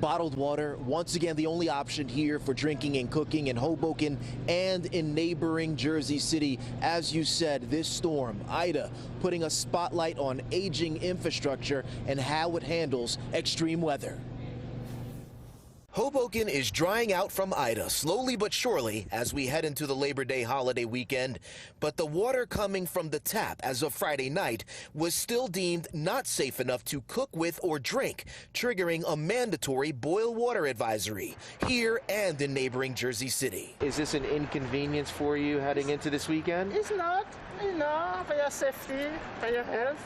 Bottled water, once again, the only option here for drinking and cooking in Hoboken and in neighboring Jersey City. As you said, this storm, Ida, putting a spotlight on aging infrastructure and how it handles extreme weather. Hoboken is drying out from Ida, slowly but surely, as we head into the Labor Day holiday weekend. But the water coming from the tap as of Friday night was still deemed not safe enough to cook with or drink, triggering a mandatory boil water advisory here and in neighboring Jersey City. Is this an inconvenience for you heading into this weekend? It's not, for your safety, for your health.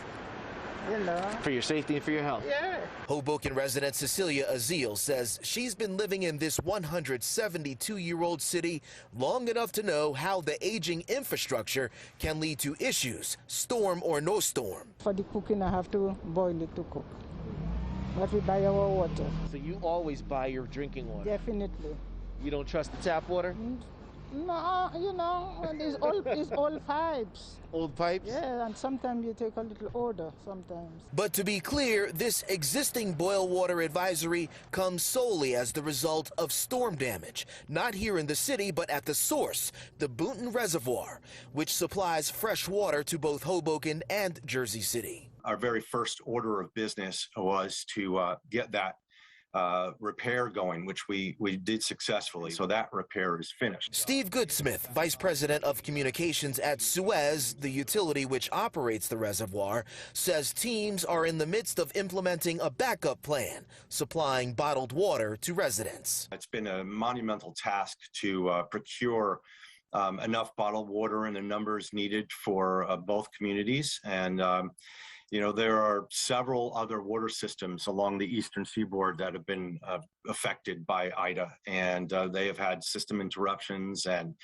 For your safety and for your health. Yeah. Hoboken resident Cecilia Azil says she's been living in this 172-year-old city long enough to know how the aging infrastructure can lead to issues, storm or no storm. For the cooking, I have to boil it to cook. But we buy our water. So you always buy your drinking water? Definitely. You don't trust the tap water? No, it's old pipes. Old pipes? Yeah, and sometimes you take a little order sometimes. But to be clear, this existing boil water advisory comes solely as the result of storm damage, not here in the city, but at the source, the Boonton Reservoir, which supplies fresh water to both Hoboken and Jersey City. Our very first order of business was to get that repair going, which we did successfully. So that repair is finished. Steve Goodsmith, Vice President of Communications at Suez, the utility which operates the reservoir, says teams are in the midst of implementing a backup plan, supplying bottled water to residents. It's been a monumental task to procure enough bottled water in the numbers needed for both communities. And there are several other water systems along the eastern seaboard that have been affected by Ida, and they have had system interruptions and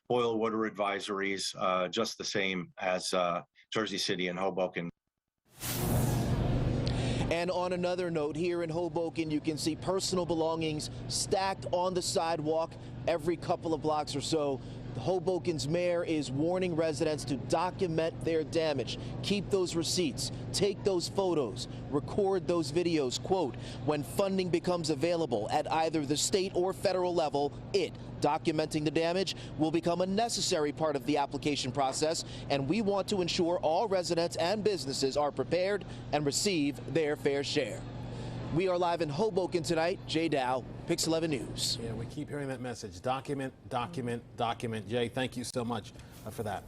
boil water advisories, just the same as Jersey City and Hoboken. And on another note, here in Hoboken, you can see personal belongings stacked on the sidewalk every couple of blocks or so. Hoboken's mayor is warning residents to document their damage. Keep those receipts, take those photos, record those videos. Quote, when funding becomes available at either the state or federal level, documenting the damage will become a necessary part of the application process, and we want to ensure all residents and businesses are prepared and receive their fair share. We are live in Hoboken tonight. Jay Dow, Pix 11 News. Yeah, we keep hearing that message. Document, document, document. Jay, thank you so much for that.